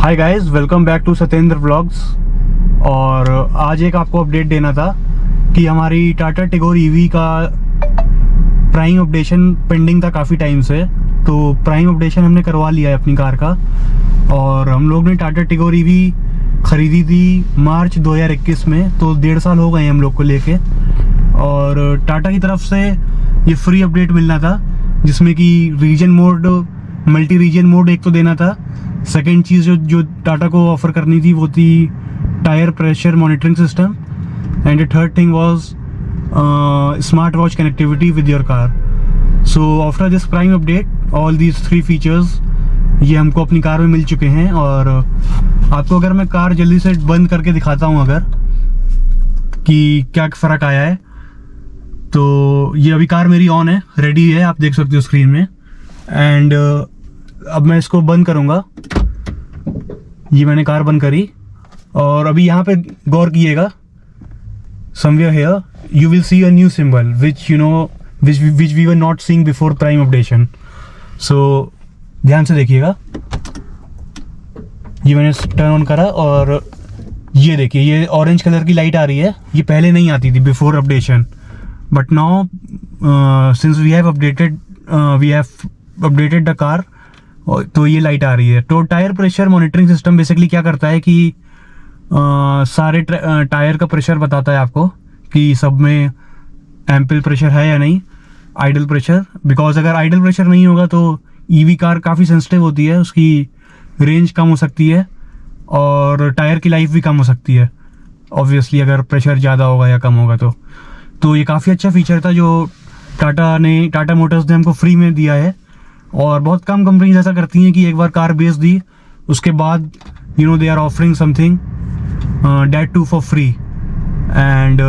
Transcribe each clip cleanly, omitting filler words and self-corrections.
Hi guys, welcome back to Satyendra vlogs. और आज एक आपको अपडेट देना था कि हमारी टाटा टिगोर ईवी का प्राइम अपडेशन पेंडिंग था काफ़ी टाइम से। तो प्राइम अपडेशन हमने करवा लिया है अपनी कार का। और हम लोग ने टाटा टिगोर ईवी ख़रीदी थी मार्च 2021 में, तो 1.5 साल हो गए हम लोग को लेके। और टाटा की तरफ से ये फ्री अपडेट मिलना था, जिसमें कि regen mode, multi regen mode एक तो देना था। सेकेंड चीज़ जो टाटा को ऑफर करनी थी वो थी tyre pressure monitoring system. And the third thing was smart watch connectivity with your car. So after this prime update all these 3 features ये हमको अपनी कार में मिल चुके हैं। और आपको अगर मैं कार जल्दी से बंद करके दिखाता हूँ अगर कि क्या फ़र्क आया है, तो ये अभी कार मेरी ऑन है, रेडी है, आप देख सकते हो स्क्रीन में। एंड अब मैं इसको बंद करूँगा। ये मैंने कार बंद करी और अभी यहाँ पे गौर कीजिएगा, somewhere here you will see a new symbol which we were not seeing before prime updation. So ध्यान से देखिएगा, ये मैंने टर्न ऑन करा और ये देखिए ये ऑरेंज कलर की लाइट आ रही है। ये पहले नहीं आती थी before updation, but now since we have updated the car, तो ये लाइट आ रही है। तो tyre pressure monitoring system basically क्या करता है कि सारे टायर का प्रेशर बताता है आपको कि सब में एम्पल प्रेशर है या नहीं, आइडल प्रेशर। बिकॉज अगर आइडल प्रेशर नहीं होगा तो ईवी कार काफ़ी सेंसिटिव होती है, उसकी रेंज कम हो सकती है और टायर की लाइफ भी कम हो सकती है ऑब्वियसली, अगर प्रेशर ज़्यादा होगा या कम होगा तो ये काफ़ी अच्छा फीचर था जो टाटा मोटर्स ने हमको फ्री में दिया है। और बहुत कम कंपनीज ऐसा करती हैं कि एक बार कार बेच दी उसके बाद they are offering something that too for free. And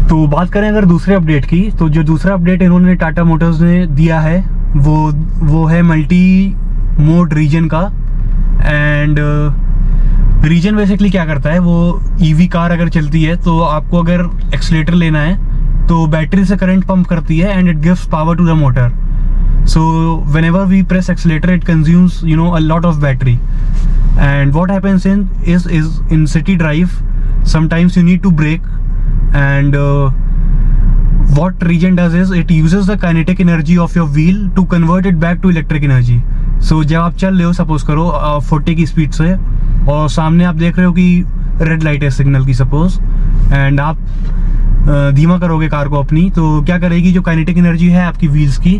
तो बात करें अगर दूसरे अपडेट की, तो जो दूसरा अपडेट इन्होंने टाटा मोटर्स ने दिया है वो है मल्टी मोड रीजन का। एंड रीजन बेसिकली क्या करता है, वो ईवी कार अगर चलती है तो आपको अगर एक्सीलेटर लेना है तो बैटरी से करंट पंप करती है and it gives power to the motor. So whenever we press accelerator it consumes a lot of battery. And what happens is in city drive sometimes you need to brake, and what Regen does is it uses the kinetic energy of your wheel to convert it back to electric energy. So जब आप चल रहे हो, suppose करो 40 की speed से, और सामने आप देख रहे हो कि रेड लाइट है सिग्नल की सपोज, एंड आप धीमा करोगे कार को अपनी, तो क्या करेगी, जो काइनेटिक एनर्जी है आपकी व्हील्स की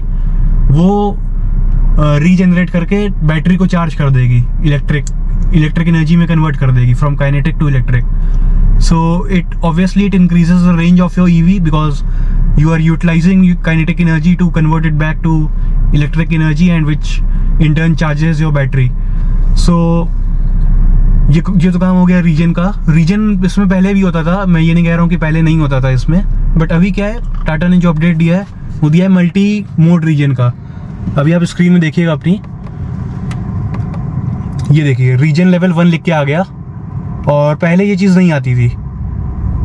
वो रीजनरेट करके बैटरी को चार्ज कर देगी, इलेक्ट्रिक एनर्जी में कन्वर्ट कर देगी from kinetic to electric. So it obviously it increases the range of your EV because you are utilizing kinetic energy to convert it back to electric energy, and which in turn charges your battery. So ये तो काम हो गया reason का। Reason इसमें पहले भी होता था, मैं ये नहीं कह रहा हूँ कि पहले नहीं होता था इसमें, बट अभी क्या है, टाटा ने जो अपडेट दिया है वो दिया है मल्टी मोड रीजन का। अभी आप स्क्रीन में देखिएगा अपनी, ये देखिए रीजन लेवल 1 लिख के आ गया, और पहले ये चीज़ नहीं आती थी।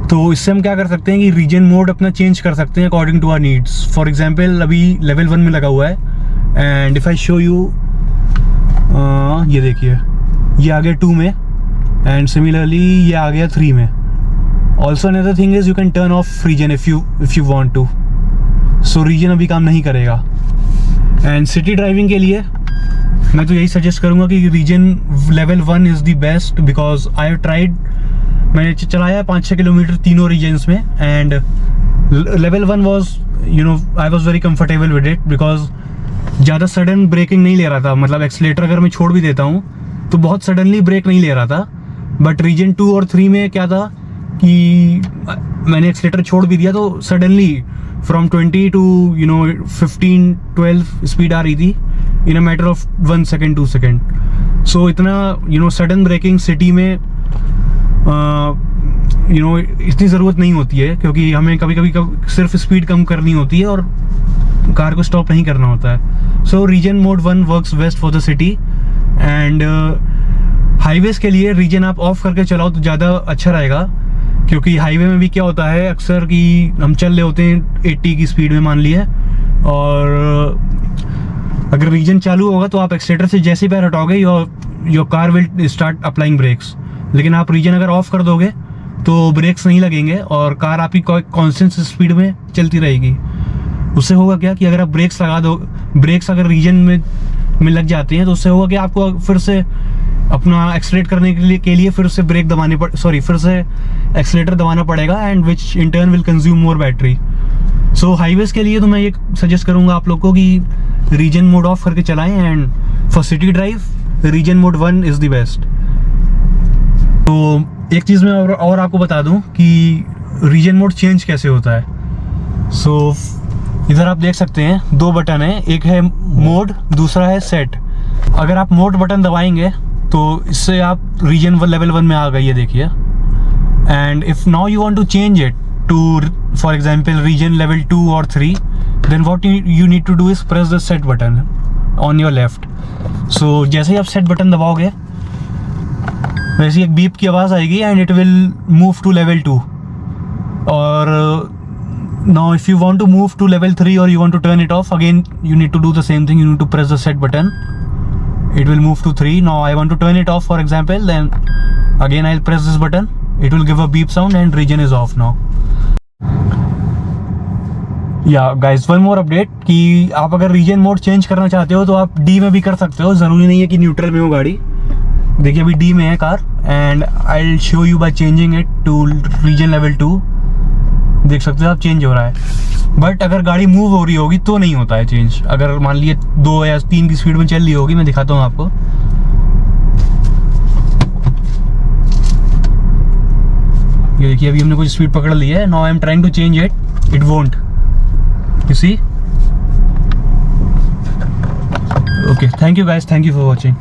तो इससे हम क्या कर सकते हैं कि रीजन मोड अपना चेंज कर सकते हैं according to our needs. For example अभी लेवल 1 में लगा हुआ है, and if I show you, ये देखिए ये आ गया 2 में, एंड सिमिलरली ये आ गया 3 में। Also another thing is you can turn off regen if you want to. So regen अभी काम नहीं करेगा। एंड सिटी ड्राइविंग के लिए मैं तो यही सजेस्ट करूँगा कि regen level 1 is the best, because I have tried, मैंने चलाया 5-6 किलोमीटर तीनों रीजन्स में, and level 1 was I was very comfortable with it, because ज़्यादा सडन ब्रेकिंग नहीं ले रहा था। मतलब एक्सीलेटर अगर मैं छोड़ भी देता हूँ तो बहुत सडनली ब्रेक नहीं ले रहा था। बट रीजन 2 और 3 में क्या था कि मैंने एक्सीलेटर छोड़ भी दिया तो सडनली फ्रॉम 20 टू 15-12 स्पीड आ रही थी in a matter of 1 second 2 second. So इतना सडन ब्रेकिंग सिटी में इतनी ज़रूरत नहीं होती है, क्योंकि हमें कभी कभी सिर्फ स्पीड कम करनी होती है और कार को स्टॉप नहीं करना होता है। So regen mode 1 works best for the city. And highways के लिए रीजन आप ऑफ करके चलाओ तो ज़्यादा अच्छा रहेगा, क्योंकि हाईवे में भी क्या होता है अक्सर कि हम चल रहे होते हैं 80 की स्पीड में मान लिए, और अगर रीजन चालू होगा तो आप एक्सीलेटर से जैसे ही पैर हटाओगे your car will start applying brakes, लेकिन आप रीजन अगर ऑफ कर दोगे तो ब्रेक्स नहीं लगेंगे और कार आपकी कांस्टेंट स्पीड में चलती रहेगी। उससे होगा क्या कि अगर आप ब्रेक्स लगा दो, ब्रेक्स अगर रीजन में लग जाते हैं तो उससे होगा कि आपको फिर से अपना एक्सीलरेट करने के लिए फिर से ब्रेक दबाने फिर से एक्सीलेटर दबाना पड़ेगा, and which in turn will consume more battery. So highways के लिए तो मैं ये सजेस्ट करूँगा आप लोग को कि रीजन मोड ऑफ करके चलाएं, and for city drive regen mode 1 is the best. तो एक चीज़ मैं और आपको बता दूं कि रीजन मोड चेंज कैसे होता है। सो इधर आप देख सकते हैं 2 बटन है, एक है मोड, दूसरा है सेट। अगर आप मोड बटन दबाएंगे तो इससे आप रीजन लेवल 1 में आ गई है, देखिए। And if now you want to change it to for example regen level 2 और 3, then what you need to do is press the set button on your left. So जैसे ही आप सेट बटन दबाओगे वैसे एक बीप की आवाज़ आएगी and it will move to level 2। और now if you want to move to level 3 or you want to turn it off, again you need to do the same thing. You need to press the set button, it will move to 3. Now I want to turn it off for example, then again I'll press this button, it will give a beep sound and region is off now. Yeah guys, one more update कि आप अगर reason mode change करना चाहते हो तो आप D में भी कर सकते हो, ज़रूरी नहीं है कि न्यूट्रल में हो गाड़ी। देखिए अभी डी में है car, and I will show you by changing it to regen level 2। देख सकते हो आप चेंज हो रहा है, बट अगर गाड़ी मूव हो रही होगी तो नहीं होता है चेंज। अगर मान लिए 2 या 3 की स्पीड में चल रही होगी, मैं दिखाता हूँ आपको। ये देखिए अभी हमने कुछ स्पीड पकड़ ली है। Now I am trying to change it won't, you see. Okay, thank you guys, thank you for watching.